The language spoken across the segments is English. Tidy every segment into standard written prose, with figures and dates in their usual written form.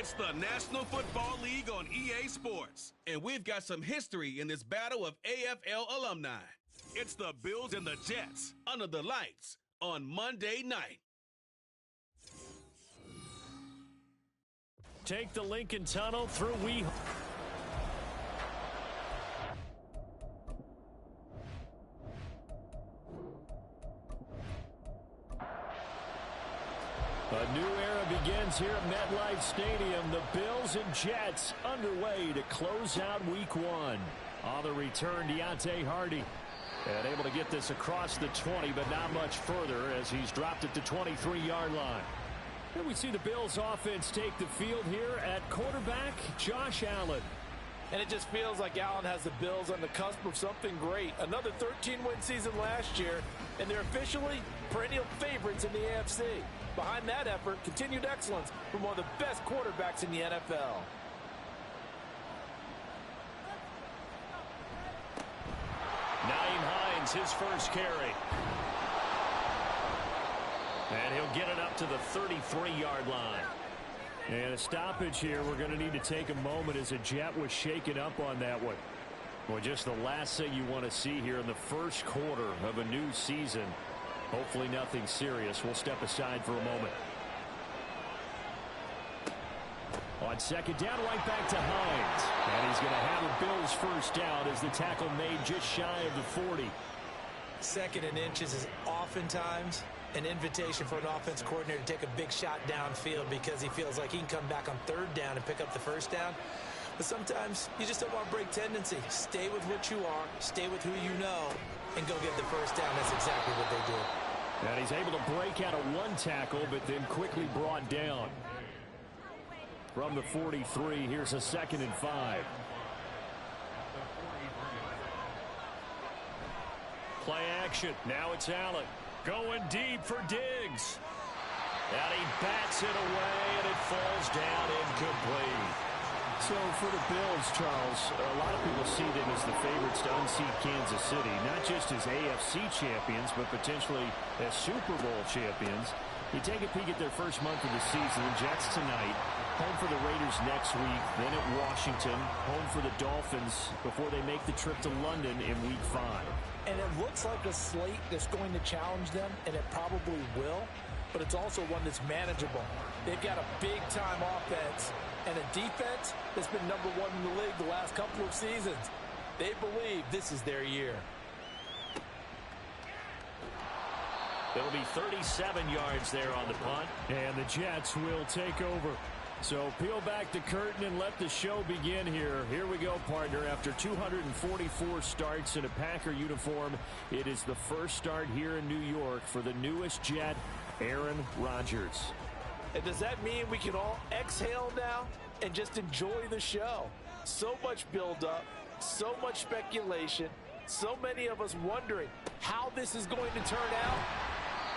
It's the National Football League on EA Sports, and we've got some history in this battle of AFL alumni. It's the Bills and the Jets under the lights on Monday night. Take the Lincoln Tunnel through Weehawken. A new era begins here at MetLife Stadium. The Bills and Jets underway to close out Week 1. On the return, Deontay Hardy. And able to get this across the 20, but not much further as he's dropped it to 23-yard line. And we see the Bills offense take the field here at quarterback, Josh Allen. And it just feels like Allen has the Bills on the cusp of something great. Another 13-win season last year, and they're officially perennial favorites in the AFC. Behind that effort, continued excellence from one of the best quarterbacks in the NFL. Naeem Hines, his first carry. And he'll get it up to the 33-yard line. And a stoppage here. We're going to need to take a moment as a Jet was shaken up on that one. Well, just the last thing you want to see here in the first quarter of a new season. Hopefully nothing serious. We'll step aside for a moment. On second down, right back to Hines. And he's going to have a Bills first down as the tackle made just shy of the 40. Second and inches is oftentimes an invitation for an offense coordinator to take a big shot downfield because he feels like he can come back on third down and pick up the first down. But sometimes you just don't want to break tendency. Stay with what you are, stay with who you know, and go get the first down. That's exactly what they do. And he's able to break out of one tackle, but then quickly brought down. From the 43, here's a 2nd and 5. Play action. Now it's Allen. Going deep for Diggs. And he bats it away, and it falls down incomplete. So for the Bills, Charles, a lot of people see them as the favorites to unseat Kansas City, not just as AFC champions, but potentially as Super Bowl champions. You take a peek at their first month of the season. The Jets tonight, home for the Raiders next week, then at Washington, home for the Dolphins before they make the trip to London in Week 5. And it looks like a slate that's going to challenge them, and it probably will, but it's also one that's manageable. They've got a big-time offense and a defense that's been number 1 in the league the last couple of seasons. They believe this is their year. It'll be 37 yards there on the punt. And the Jets will take over. So peel back the curtain and let the show begin here. Here we go, partner. After 244 starts in a Packer uniform, it is the first start here in New York for the newest Jet, Aaron Rodgers. And does that mean we can all exhale now and just enjoy the show? So much buildup, so much speculation, so many of us wondering how this is going to turn out.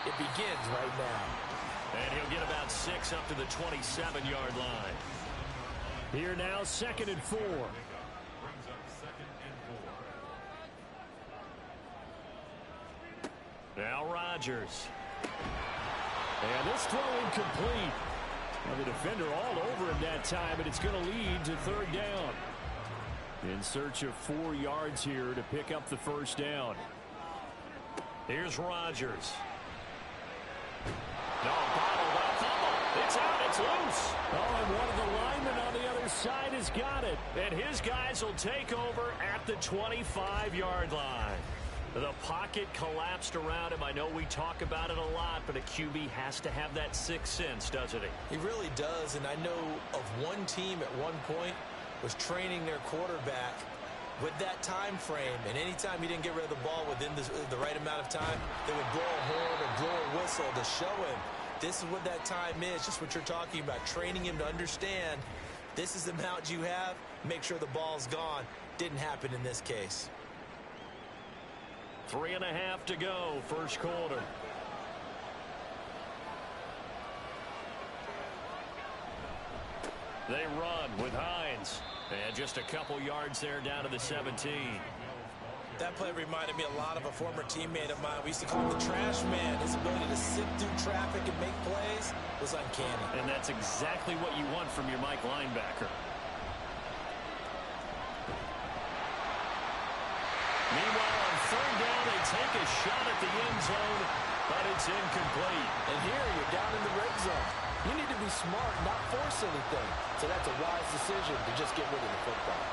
It begins right now. And he'll get about 6 up to the 27-yard line. Here now, 2nd and 4. Now Rodgers. And this throw incomplete. Well, the defender all over him that time, and it's going to lead to 3rd down. In search of 4 yards here to pick up the first down. Here's Rodgers. No, bottled up. It's out. It's loose. Oh, and one of the linemen on the other side has got it. And his guys will take over at the 25-yard line. The pocket collapsed around him. I know we talk about it a lot, but a QB has to have that sixth sense, doesn't he? He really does, and I know of one team at one point was training their quarterback with that time frame, and anytime he didn't get rid of the ball within the right amount of time, they would blow a horn or blow a whistle to show him this is what that time is, just what you're talking about, training him to understand this is the amount you have, make sure the ball's gone. Didn't happen in this case. 3.5 to go, first quarter. They run with Hines. And just a couple yards there down to the 17. That play reminded me a lot of a former teammate of mine. We used to call him the trash man. His ability to sit through traffic and make plays was uncanny. And that's exactly what you want from your Mike linebacker. Meanwhile, on third down, they take a shot at the end zone, but it's incomplete. And here, you're down in the red zone. You need to be smart, not force anything. So that's a wise decision to just get rid of the football.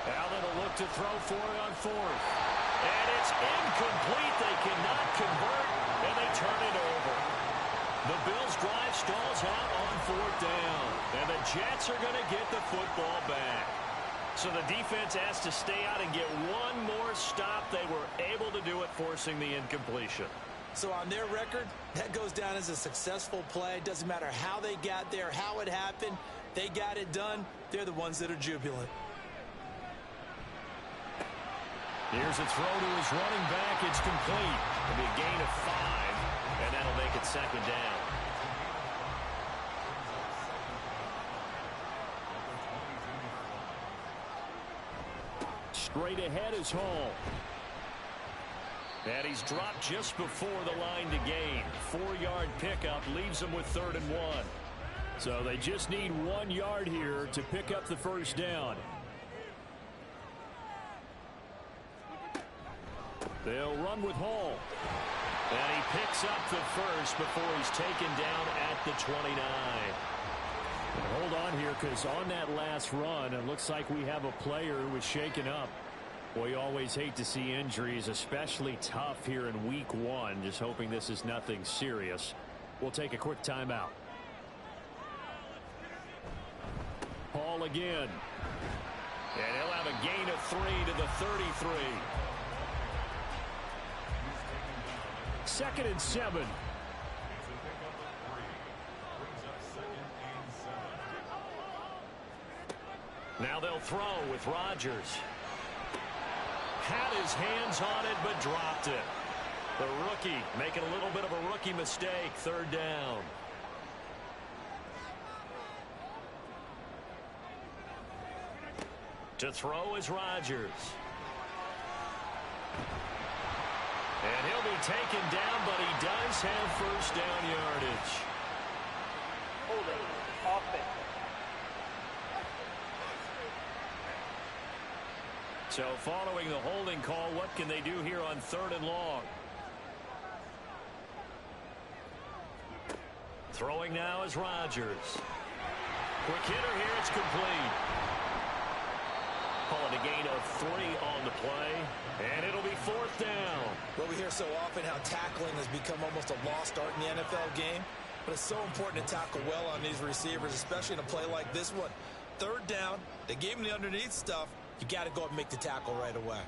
Allen will look to throw for it on fourth. And it's incomplete. They cannot convert, and they turn it over. The Bills' drive stalls out on fourth down, and the Jets are going to get the football back. So the defense has to stay out and get one more stop. They were able to do it, forcing the incompletion. So on their record, that goes down as a successful play. Doesn't matter how they got there, how it happened. They got it done. They're the ones that are jubilant. Here's a throw to his running back. It's complete. It'll be a gain of 5, and that'll make it second down. Straight ahead is Hall. And he's dropped just before the line to gain. 4-yard pickup leaves him with 3rd and 1. So they just need 1 yard here to pick up the first down. They'll run with Hall. And he picks up the first before he's taken down at the 29. And hold on here, because on that last run, it looks like we have a player who was shaken up. Well, you always hate to see injuries, especially tough here in week 1. Just hoping this is nothing serious. We'll take a quick timeout. Hall again. And he'll have a gain of 3 to the 33. 2nd and 7. Now they'll throw with Rodgers. Had his hands on it, but dropped it. The rookie making a little bit of a rookie mistake. 3rd down. To throw is Rodgers. And he'll be taken down, but he does have first down yardage. Holding, offense. So following the holding call, what can they do here on 3rd and long? Throwing now is Rodgers. Quick hitter here, it's complete. Call it a gain of 3 on the play, and it'll be 4th down. Well, we hear so often how tackling has become almost a lost art in the NFL game, but it's so important to tackle well on these receivers, especially in a play like this one. 3rd down, they gave him the underneath stuff. You got to go up and make the tackle right away.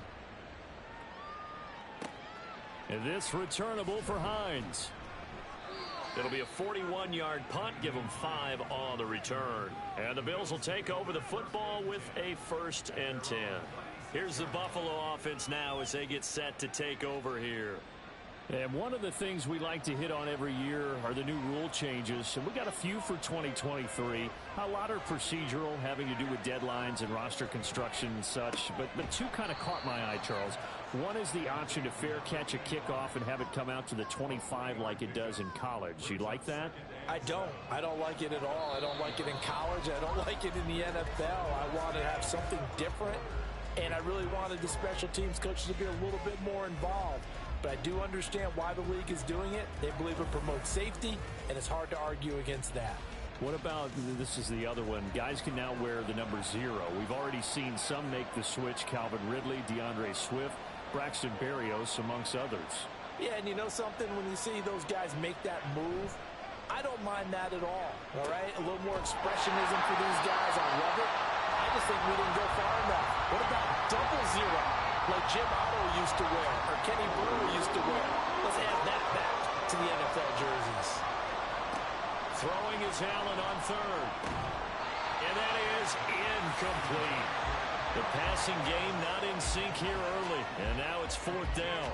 And this returnable for Hines. It'll be a 41-yard punt, give them 5 on the return. And the Bills will take over the football with a 1st and 10. Here's the Buffalo offense now as they get set to take over here. And one of the things we like to hit on every year are the new rule changes. And we got a few for 2023. A lot are procedural, having to do with deadlines and roster construction and such. But 2 kind of caught my eye, Charles. One is the option to fair catch a kickoff and have it come out to the 25 like it does in college. You like that? I don't. I don't like it at all. I don't like it in college. I don't like it in the NFL. I want to have something different. And I really wanted the special teams coaches to be a little bit more involved. But I do understand why the league is doing it. They believe it promotes safety, and it's hard to argue against that. What about, this is the other one, guys can now wear the number 0. We've already seen some make the switch. Calvin Ridley, DeAndre Swift, Braxton Berrios, amongst others. Yeah, and you know something? When you see those guys make that move, I don't mind that at all right? A little more expressionism for these guys. I love it. I just think we didn't go far enough. What about double 0? Like Jim Otto used to wear, or Kenny Brewer used to wear. Let's add that back to the NFL jerseys. Throwing is Allen on 3rd. And that is incomplete. The passing game not in sync here early. And now it's 4th down.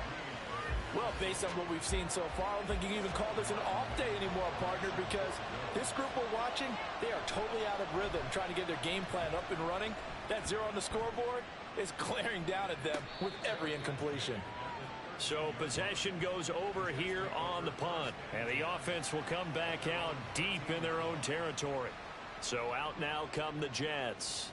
Well, based on what we've seen so far, I don't think you can even call this an off day anymore, partner, because this group we're watching, they are totally out of rhythm, trying to get their game plan up and running. That 0 on the scoreboard, is glaring down at them with every incompletion. So possession goes over here on the punt. And the offense will come back out deep in their own territory. So out now come the Jets.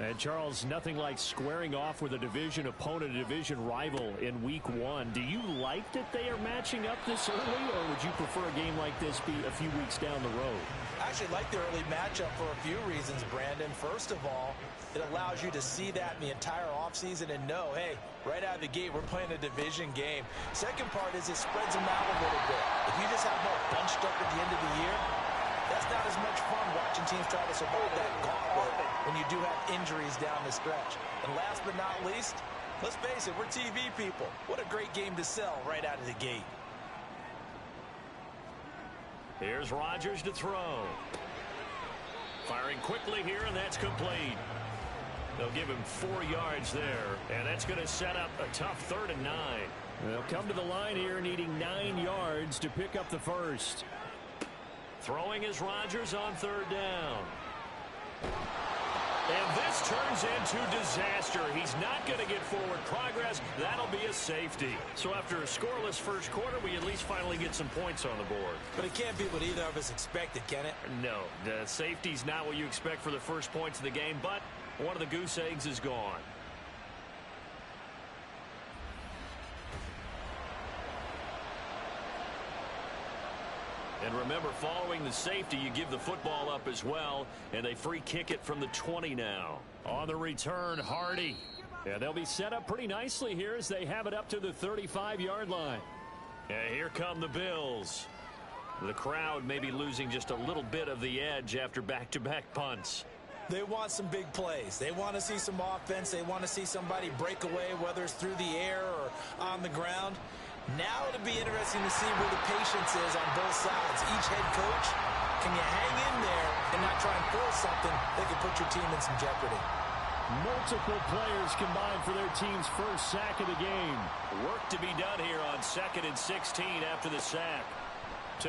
And Charles, nothing like squaring off with a division opponent, a division rival in week 1. Do you like that they are matching up this early, or would you prefer a game like this be a few weeks down the road? I actually like the early matchup for a few reasons, Brandon. First of all, it allows you to see that in the entire offseason and know, hey, right out of the gate, we're playing a division game. Second part is it spreads them out a little bit. If you just have more bunched up at the end of the year, that's not as much fun watching teams try to survive that gauntlet when you do have injuries down the stretch. And last but not least, let's face it, we're TV people. What a great game to sell right out of the gate. Here's Rodgers to throw. Firing quickly here, and that's complete. They'll give him 4 yards there, and that's going to set up a tough 3rd and 9. They'll come to the line here needing 9 yards to pick up the first. Throwing is Rodgers on 3rd down. And this turns into disaster. He's not going to get forward progress. That'll be a safety. So after a scoreless first quarter, we at least finally get some points on the board. But it can't be what either of us expected, can it? No, the safety's not what you expect for the first points of the game, but one of the goose eggs is gone. And remember, following the safety, you give the football up as well, and they free kick it from the 20 now. On the return, Hardy. Yeah, they'll be set up pretty nicely here as they have it up to the 35-yard line. And here come the Bills. The crowd may be losing just a little bit of the edge after back-to-back punts. They want some big plays. They want to see some offense. They want to see somebody break away, whether it's through the air or on the ground. Now it'll be interesting to see where the patience is on both sides. Each head coach, can you hang in there and not try and force something that could put your team in some jeopardy? Multiple players combined for their team's first sack of the game. Work to be done here on 2nd and 16 after the sack.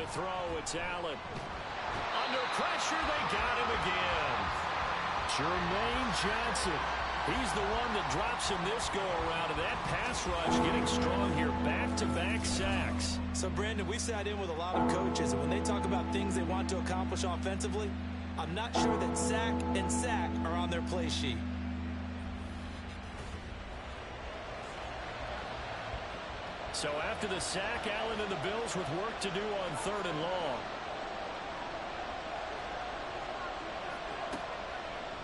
To throw, it's Allen. Under pressure, they got him again. Jermaine Johnson. He's the one that drops him this go-around, and that pass rush getting strong here. Back-to-back sacks. So, Brandon, we sat in with a lot of coaches, and when they talk about things they want to accomplish offensively, I'm not sure that sack and sack are on their play sheet. So after the sack, Allen and the Bills with work to do on 3rd and long.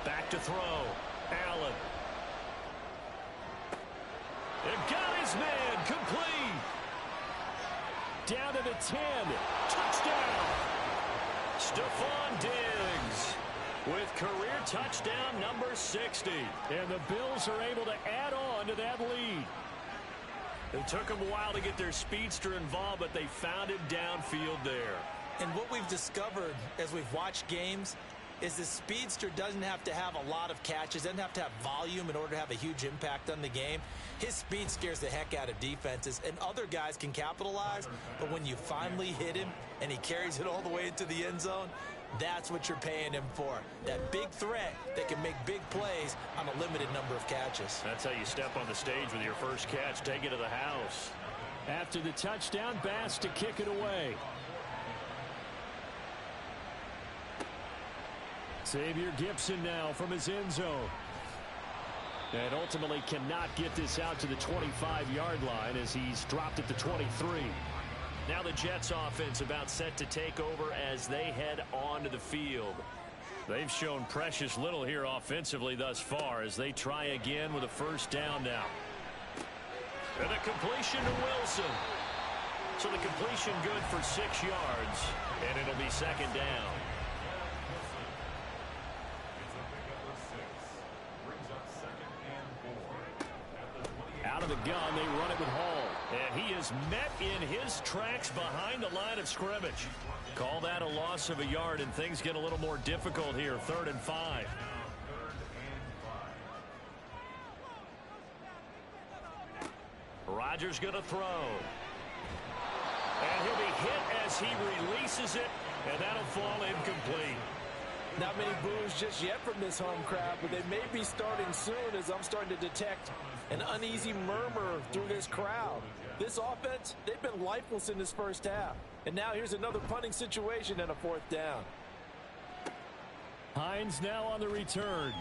Back to throw. Allen. And got his man complete. Down to the 10. Touchdown. Stephon Diggs with career touchdown number 60. And the Bills are able to add on to that lead. It took them a while to get their speedster involved, but they found him downfield there. And what we've discovered as we've watched games is the speedster doesn't have to have a lot of catches, doesn't have to have volume in order to have a huge impact on the game. His speed scares the heck out of defenses, and other guys can capitalize, but when you finally hit him and he carries it all the way into the end zone, that's what you're paying him for. That big threat that can make big plays on a limited number of catches. That's how you step on the stage with your first catch. Take it to the house. After the touchdown, Bass to kick it away. Xavier Gipson now from his end zone. And ultimately cannot get this out to the 25-yard line as he's dropped at the 23. Now the Jets offense about set to take over as they head onto the field. They've shown precious little here offensively thus far as they try again with a first down now. And a completion to Wilson. So the completion good for 6 yards, and it'll be 2nd down. Out of the gun, they run it with Hall. And he is met in his tracks behind the line of scrimmage. Call that a loss of a yard, and things get a little more difficult here. 3rd and 5. Rodgers going to throw. And he'll be hit as he releases it, and that'll fall incomplete. Not many boos just yet from this home crowd, but they may be starting soon as I'm starting to detect an uneasy murmur through this crowd. This offense, they've been lifeless in this first half. And now here's another punting situation and a fourth down. Hines now on the return.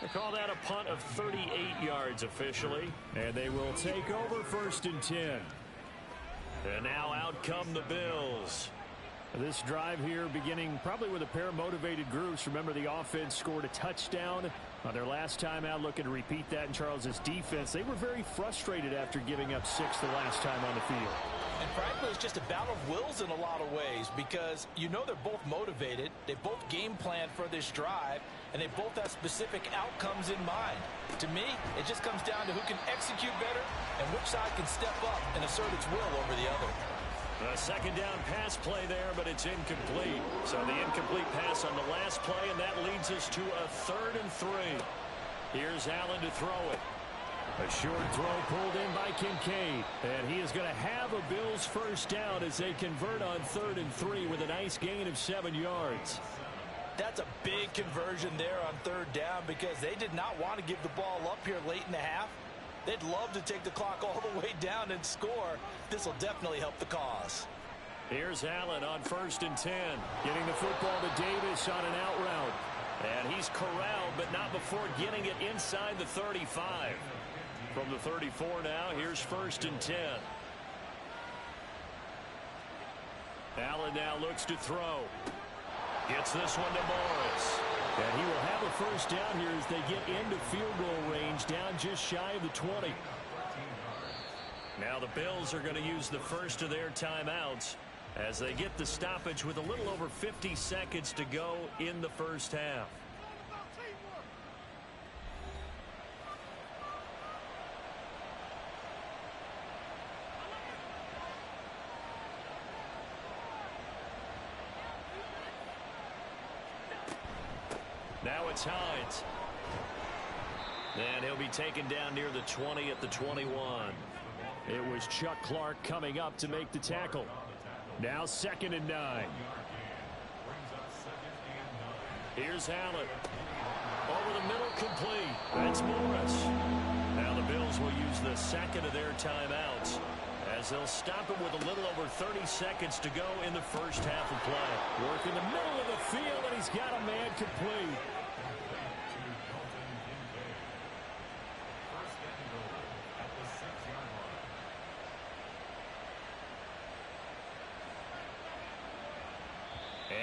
They call that a punt of 38 yards officially. And they will take over 1st and 10. And now out come the Bills. This drive here beginning probably with a pair of motivated groups. Remember, the offense scored a touchdown on their last time out. Looking to repeat that in Charles's defense. They were very frustrated after giving up 6 the last time on the field. And frankly, it's just a battle of wills in a lot of ways because you know they're both motivated. They both game plan for this drive, and they both have specific outcomes in mind. To me, it just comes down to who can execute better and which side can step up and assert its will over the other. A second down pass play there, but it's incomplete. So the incomplete pass on the last play, and that leads us to a 3rd and 3. Here's Allen to throw it. A short throw pulled in by Kincaid. And he is going to have a Bills first down as they convert on 3rd and 3 with a nice gain of 7 yards. That's a big conversion there on 3rd down because they did not want to give the ball up here late in the half. They'd love to take the clock all the way down and score. This will definitely help the cause. Here's Allen on 1st and 10. Getting the football to Davis on an out route. And he's corralled, but not before getting it inside the 35. From the 34 now, here's 1st and 10. Allen now looks to throw. Gets this one to Morris. And he will have a first down here as they get into field goal range, down just shy of the 20. Now the Bills are going to use the first of their timeouts as they get the stoppage with a little over 50 seconds to go in the first half. Now it's Hines. And he'll be taken down near the 20 at the 21. It was Chuck Clark coming up to make the tackle. Now 2nd and 9. Here's Allen. Over the middle, complete. That's Morris. Now the Bills will use the second of their timeouts as they'll stop it with a little over 30 seconds to go in the first half of play. Work in the middle of the field, and he's got a man complete.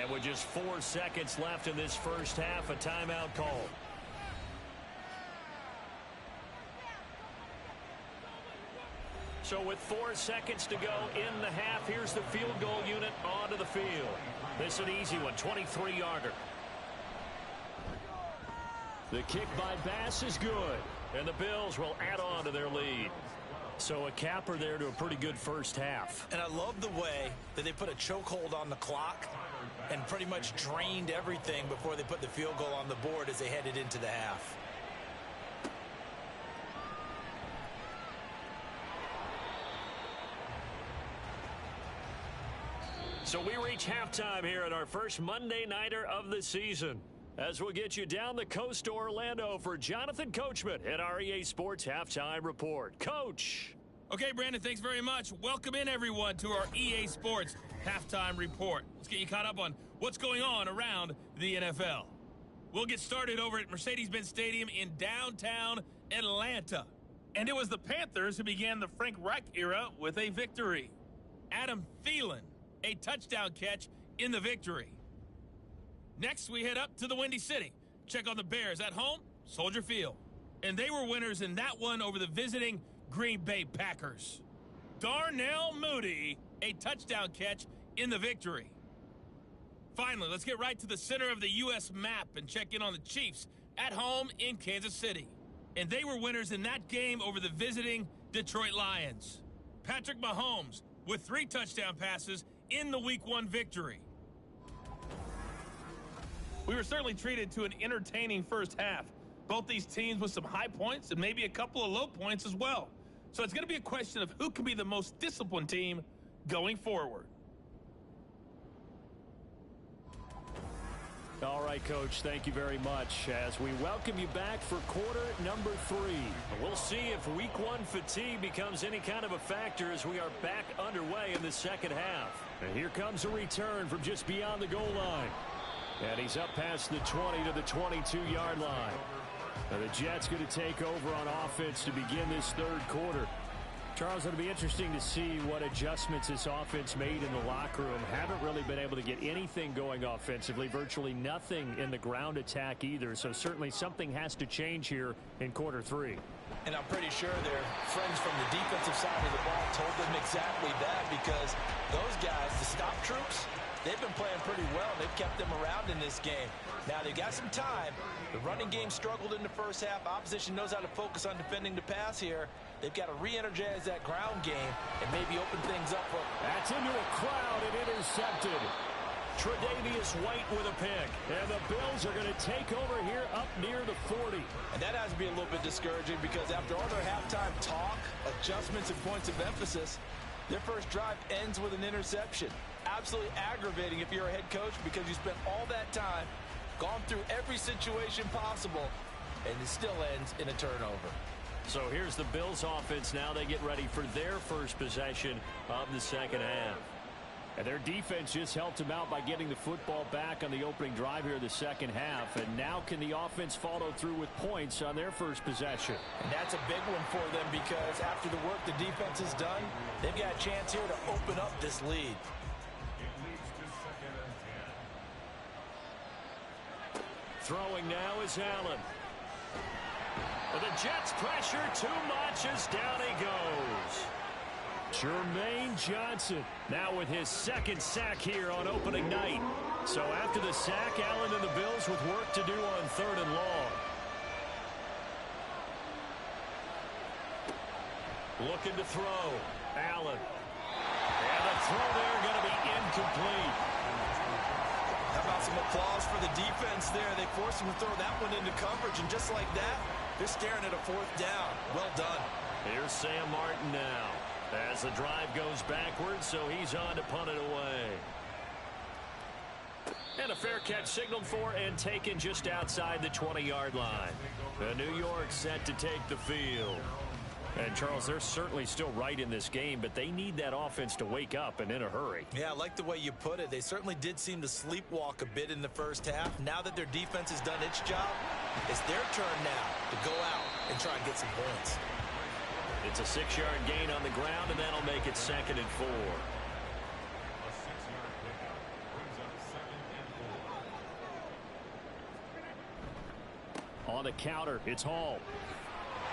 And with just 4 seconds left in this first half, a timeout call. So with 4 seconds to go in the half, here's the field goal unit onto the field. This is an easy one, 23-yarder. The kick by Bass is good, and the Bills will add on to their lead. So a capper there to a pretty good first half. And I love the way that they put a chokehold on the clock and pretty much drained everything before they put the field goal on the board as they headed into the half. So we reach halftime here at our first Monday Nighter of the season, as we'll get you down the coast to Orlando for Jonathan Coachman at our EA Sports Halftime Report. Coach. Okay, Brandon, thanks very much. Welcome in, everyone, to our EA Sports Halftime Report. Let's get you caught up on what's going on around the NFL. We'll get started over at Mercedes-Benz Stadium in downtown Atlanta. And it was the Panthers who began the Frank Reich era with a victory. Adam Thielen, a touchdown catch in the victory. Next, we head up to the Windy City. Check on the Bears at home, Soldier Field. And they were winners in that one over the visiting Green Bay Packers. Darnell Mooney, a touchdown catch in the victory. Finally, let's get right to the center of the U.S. map and check in on the Chiefs at home in Kansas City. And they were winners in that game over the visiting Detroit Lions. Patrick Mahomes with 3 touchdown passes in the Week 1 victory. We were certainly treated to an entertaining first half. Both these teams with some high points and maybe a couple of low points as well. So it's going to be a question of who can be the most disciplined team going forward. All right, Coach, thank you very much as we welcome you back for quarter number 3. We'll see if week 1 fatigue becomes any kind of a factor as we are back underway in the second half. And here comes a return from just beyond the goal line. And he's up past the 20 to the 22-yard line. Now the Jets going to take over on offense to begin this third quarter. Charles, it'll be interesting to see what adjustments this offense made in the locker room. Haven't really been able to get anything going offensively, virtually nothing in the ground attack either. So certainly something has to change here in quarter 3. And I'm pretty sure their friends from the defensive side of the ball told them exactly that, because those guys, the stop troops, they've been playing pretty well. They've kept them around in this game. Now, they've got some time. The running game struggled in the first half. Opposition knows how to focus on defending the pass here. They've got to re-energize that ground game and maybe open things up. That's into a crowd and intercepted. Tre'Davious White with a pick. And the Bills are going to take over here up near the 40. And that has to be a little bit discouraging, because after all their halftime talk, adjustments, and points of emphasis, their first drive ends with an interception. Absolutely aggravating if you're a head coach, because you spent all that time, gone through every situation possible, and it still ends in a turnover. So here's the Bills offense now. They get ready for their first possession of the second half. And their defense just helped them out by getting the football back on the opening drive here in the second half. And now can the offense follow through with points on their first possession? And that's a big one for them, because after the work the defense has done, they've got a chance here to open up this lead. Throwing now is Allen. But the Jets pressure too much as down he goes. Jermaine Johnson now with his second sack here on opening night. So after the sack, Allen and the Bills with work to do on 3rd and long. Looking to throw. Allen. And the throw there going to be incomplete. How about some applause for the defense there? They forced him to throw that one into coverage, and just like that, they're staring at a 4th down. Well done. Here's Sam Martin now, as the drive goes backwards, so he's on to punt it away. And a fair catch signaled for and taken just outside the 20-yard line. The New York set to take the field. And, Charles, they're certainly still right in this game, but they need that offense to wake up and in a hurry. Yeah, I like the way you put it. They certainly did seem to sleepwalk a bit in the first half. Now that their defense has done its job, it's their turn now to go out and try and get some points. It's a 6-yard gain on the ground, and that'll make it 2nd and 4. On the counter, it's Hall.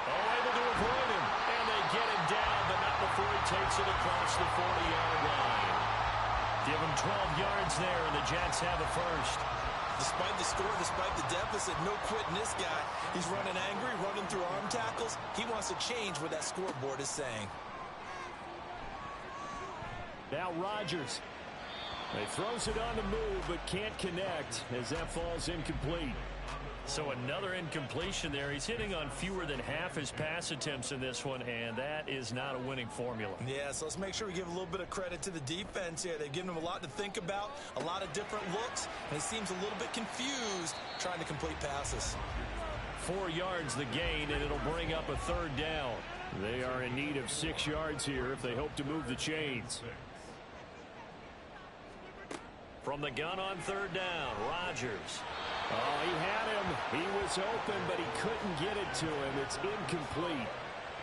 Able to avoid him, and they get him down, but not before he takes it across the 40-yard line. Give him 12 yards there, and the Jets have a first. Despite the score, despite the deficit, no quitting this guy. He's running angry, running through arm tackles. He wants to change what that scoreboard is saying. Now Rodgers. He throws it on the move, but can't connect as that falls incomplete. So another incompletion there. He's hitting on fewer than half his pass attempts in this one, and that is not a winning formula. Yeah, so let's make sure we give a little bit of credit to the defense here. They've given him a lot to think about, a lot of different looks, and he seems a little bit confused trying to complete passes. 4 yards the gain, and it'll bring up a 3rd down. They are in need of 6 yards here if they hope to move the chains. From the gun on 3rd down, Rodgers. Oh, he had him. He was open, but he couldn't get it to him. It's incomplete.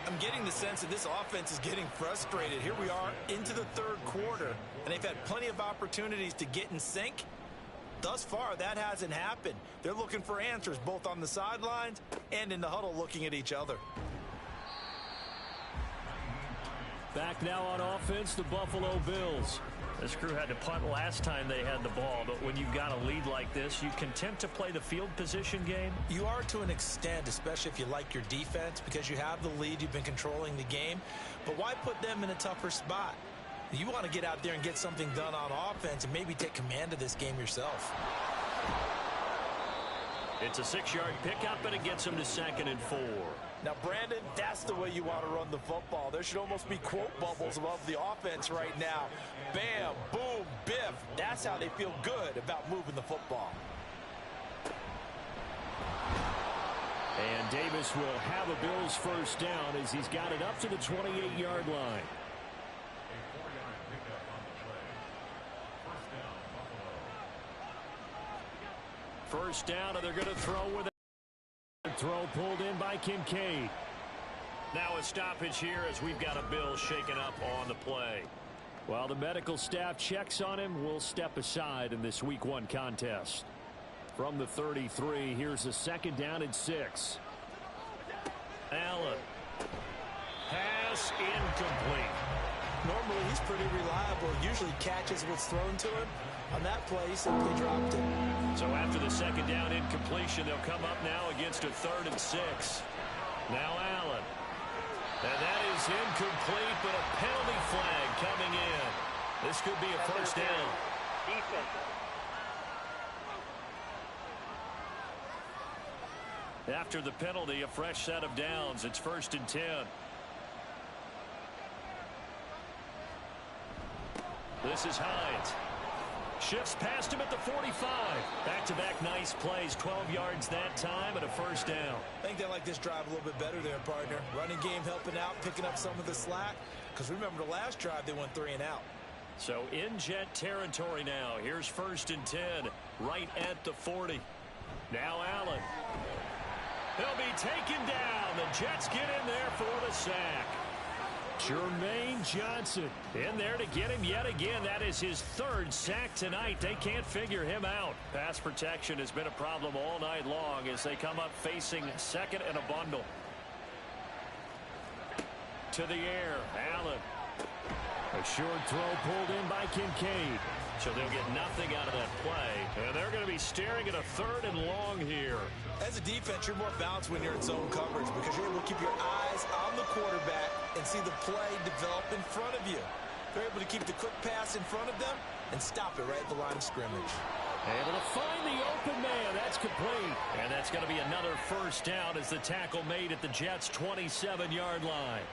I'm getting the sense that this offense is getting frustrated. Here we are into the 3rd quarter, and they've had plenty of opportunities to get in sync. Thus far, that hasn't happened. They're looking for answers both on the sidelines and in the huddle looking at each other. Back now on offense, the Buffalo Bills. This crew had to punt last time they had the ball, but when you've got a lead like this, you content to play the field position game? You are to an extent, especially if you like your defense, because you have the lead, you've been controlling the game. But why put them in a tougher spot? You want to get out there and get something done on offense and maybe take command of this game yourself. It's a 6-yard pickup, and it gets them to 2nd and 4. Now, Brandon, that's the way you want to run the football. There should almost be quote bubbles above the offense right now. Bam, boom, biff. That's how they feel good about moving the football. And Davis will have a Bills first down as he's got it up to the 28-yard line. First down, and they're going to throw with a throw pulled in by Kincaid. Now a stoppage here as we've got a Bill shaken up on the play. While the medical staff checks on him, we'll step aside in this Week 1 contest. From the 33, here's a second down and 6. Allen. Pass incomplete. Normally, he's pretty reliable. Usually catches what's thrown to him. On that play, he simply dropped it. So after the second down incompletion, they'll come up now against a 3rd and 6. Now Allen. And that is incomplete, but a penalty flag coming in. This could be a first down. Defense. After the penalty, a fresh set of downs. It's 1st and 10. This is Hines. Shifts past him at the 45. Back-to-back nice plays. 12 yards that time and a first down. I think they like this drive a little bit better there, partner. Running game helping out, picking up some of the slack. Because remember the last drive, they went 3 and out. So in Jet territory now. Here's 1st and 10. Right at the 40. Now Allen. He'll be taken down. The Jets get in there for the sack. Jermaine Johnson in there to get him yet again. That is his 3rd sack tonight. They can't figure him out. Pass protection has been a problem all night long as they come up facing 2nd and a bundle. To the air, Allen. A short throw pulled in by Kincaid. So they'll get nothing out of that play. And they're going to be staring at a 3rd and long here. As a defense, you're more balanced when you're in zone coverage because you're able to keep your eyes on the quarterback and see the play develop in front of you. They're able to keep the quick pass in front of them and stop it right at the line of scrimmage. Able to find the open man. That's complete. And that's going to be another first down as the tackle made at the Jets' 27-yard line.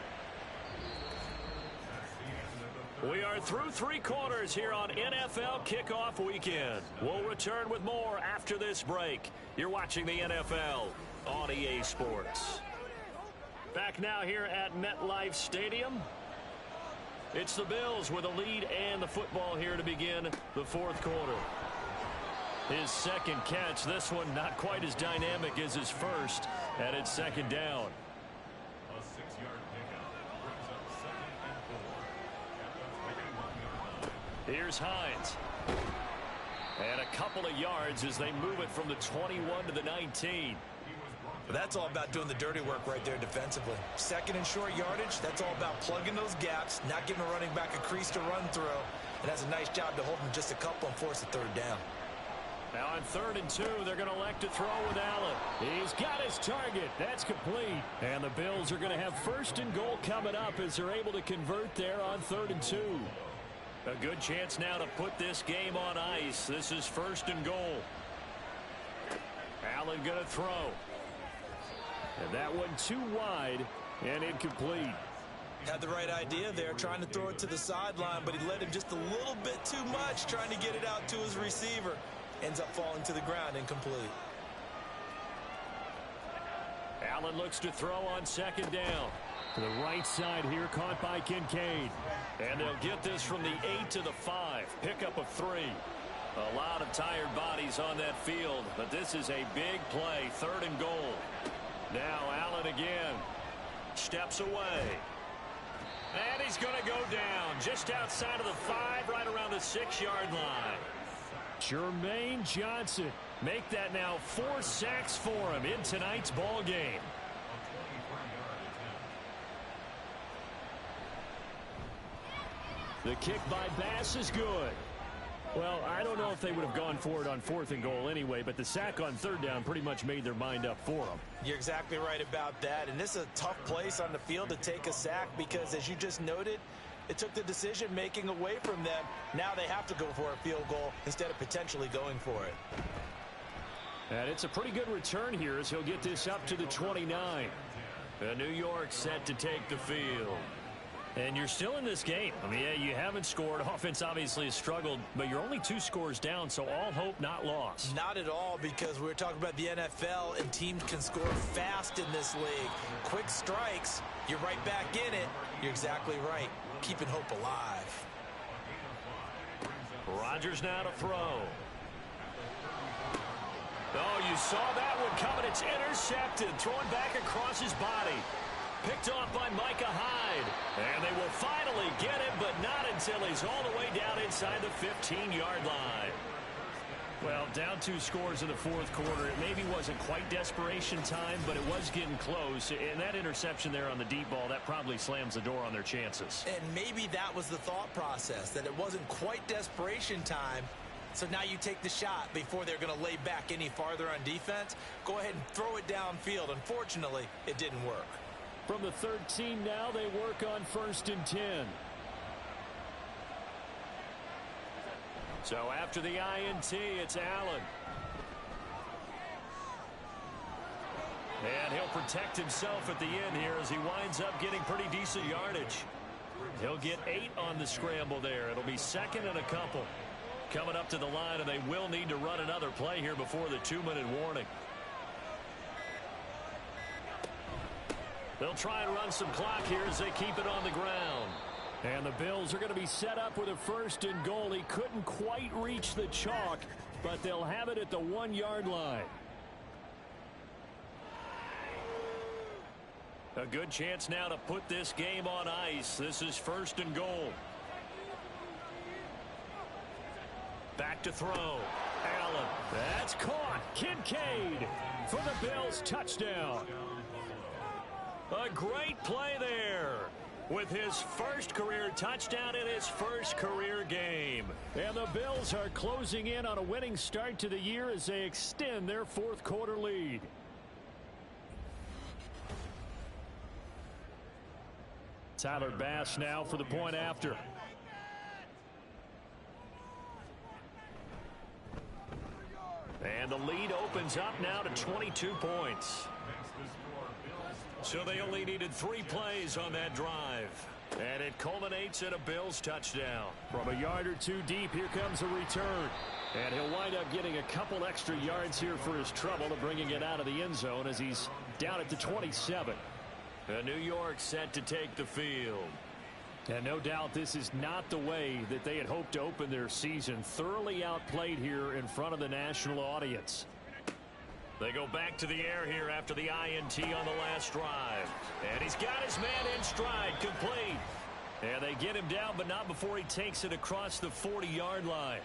We are through 3 quarters here on NFL Kickoff Weekend. We'll return with more after this break. You're watching the NFL on EA Sports. Back now here at MetLife Stadium. It's the Bills with a lead and the football here to begin the 4th quarter. His 2nd catch, this one not quite as dynamic as his first, and it's 2nd down. Here's Hines. And a couple of yards as they move it from the 21 to the 19. That's all about doing the dirty work right there defensively. 2nd and short yardage, that's all about plugging those gaps, not giving a running back a crease to run through. And that's a nice job to hold him just a couple and force a 3rd down. Now on 3rd and 2, they're going to elect to throw with Allen. He's got his target. That's complete. And the Bills are going to have 1st and goal coming up as they're able to convert there on 3rd and 2. A good chance now to put this game on ice. This is 1st and goal. Allen going to throw. And that one too wide and incomplete. Had the right idea there, trying to throw it to the sideline, but he led him just a little bit too much, trying to get it out to his receiver. Ends up falling to the ground, incomplete. Allen looks to throw on 2nd down. To the right side here, caught by Kincaid. And they'll get this from the 8 to the 5. Pickup of 3. A lot of tired bodies on that field, but this is a big play. 3rd and goal. Now Allen again. Steps away. And he's going to go down just outside of the 5, right around the 6-yard line. Jermaine Johnson. Make that now 4 sacks for him in tonight's ball game. The kick by Bass is good. Well, I don't know if they would have gone for it on 4th and goal anyway, but the sack on 3rd down pretty much made their mind up for them. You're exactly right about that, and this is a tough place on the field to take a sack because, as you just noted, it took the decision-making away from them. Now they have to go for a field goal instead of potentially going for it. And it's a pretty good return here as he'll get this up to the 29. And New York set to take the field. And you're still in this game. I mean, yeah, you haven't scored. Offense obviously has struggled, but you're only 2 scores down, so all hope not lost. Not at all, because we're talking about the NFL, and teams can score fast in this league. Quick strikes, you're right back in it. You're exactly right. Keeping hope alive. Rodgers now to throw. Oh, you saw that one coming. It's intercepted. Thrown back across his body. Picked off by Micah Hyde. And they will finally get him, but not until he's all the way down inside the 15-yard line. Well, down 2 scores in the 4th quarter. It maybe wasn't quite desperation time, but it was getting close. And that interception there on the deep ball, that probably slams the door on their chances. And maybe that was the thought process, that it wasn't quite desperation time. So now you take the shot before they're going to lay back any farther on defense. Go ahead and throw it downfield. Unfortunately, it didn't work. From the 13 now, they work on 1st and 10. So after the INT, it's Allen. And he'll protect himself at the end here as he winds up getting pretty decent yardage. He'll get 8 on the scramble there. It'll be 2nd and a couple. Coming up to the line, and they will need to run another play here before the 2-minute warning. They'll try and run some clock here as they keep it on the ground. And the Bills are going to be set up with a 1st and goal. He couldn't quite reach the chalk, but they'll have it at the 1-yard line. A good chance now to put this game on ice. This is 1st and goal. Back to throw. Allen. That's caught. Kincaid for the Bills. Touchdown. A great play there with his 1st career touchdown in his 1st career game. And the Bills are closing in on a winning start to the year as they extend their 4th quarter lead. Tyler Bass now for the point after. And the lead opens up now to 22 points. So they only needed 3 plays on that drive. And it culminates in a Bills touchdown. From a yard or 2 deep, here comes a return. And he'll wind up getting a couple extra yards here for his trouble of bringing it out of the end zone as he's down at the 27. And New York set to take the field. And no doubt this is not the way that they had hoped to open their season. Thoroughly outplayed here in front of the national audience. They go back to the air here after the INT on the last drive. And he's got his man in stride, complete. And they get him down, but not before he takes it across the 40-yard line.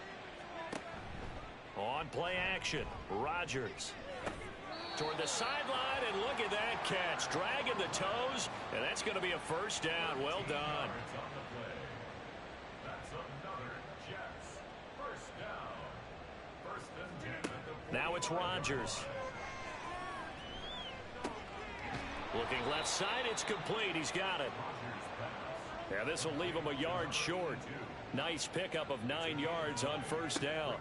On play action, Rodgers. Toward the sideline, and look at that catch. Dragging the toes, and that's going to be a 1st down. Well done. Now it's Rodgers. Looking left side, it's complete. He's got it. Yeah, this will leave him a yard short. Nice pickup of 9 yards on 1st down.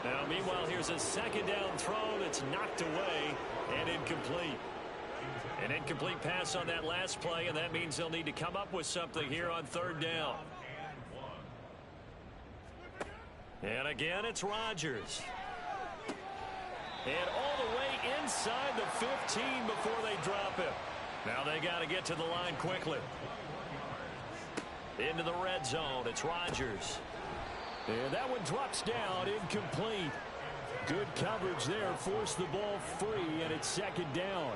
Now, meanwhile, here's a 2nd down throw that's knocked away and incomplete. An incomplete pass on that last play, and that means they'll need to come up with something here on 3rd down. And again, it's Rodgers. And all the way inside the 15 before they drop him. Now they got to get to the line quickly. Into the red zone, it's Rodgers. And that one drops down, incomplete. Good coverage there, forced the ball free, and it's 2nd down.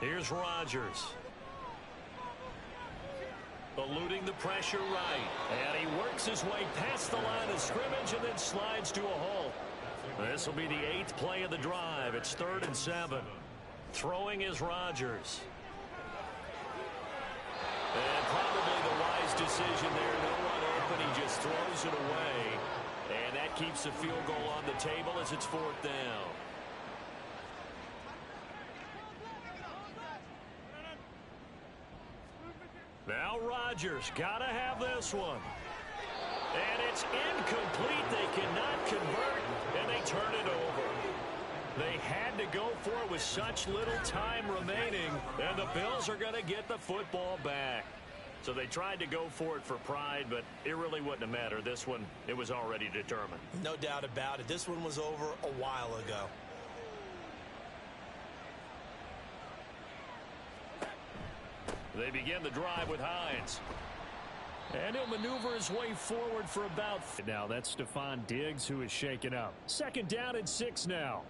Here's Rodgers. Eluding the pressure right. And he works his way past the line of scrimmage and then slides to a halt. This will be the 8th play of the drive. It's 3rd and 7. Throwing is Rodgers. And probably the wise decision there. No one open. He just throws it away. And that keeps the field goal on the table as it's 4th down. Now Rodgers got to have this one. And it's incomplete. They cannot convert, and they turn it over. They had to go for it with such little time remaining, and the Bills are going to get the football back. So they tried to go for it for pride, but it really wouldn't have mattered. This one, it was already determined. No doubt about it. This one was over a while ago. They begin the drive with Hines. And he'll maneuver his way forward for about... Now that's Stephon Diggs who is shaken up. 2nd down and 6 now.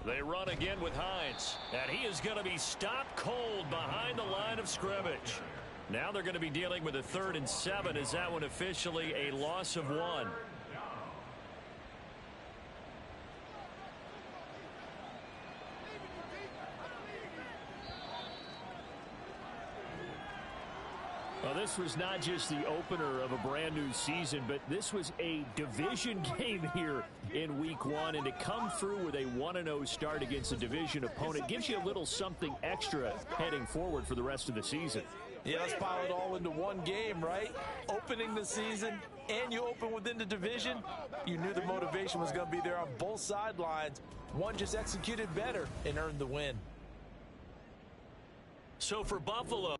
They run again with Hines. And he is going to be stopped cold behind the line of scrimmage. Now they're going to be dealing with a 3rd and 7 as that one officially a loss of 1. Well, this was not just the opener of a brand new season, but this was a division game here in week 1. And to come through with a 1-0 start against a division opponent gives you a little something extra heading forward for the rest of the season. Yeah, let's pile it all into one game, right? Opening the season, and you open within the division. You knew the motivation was going to be there on both sidelines. One just executed better and earned the win. So for Buffalo...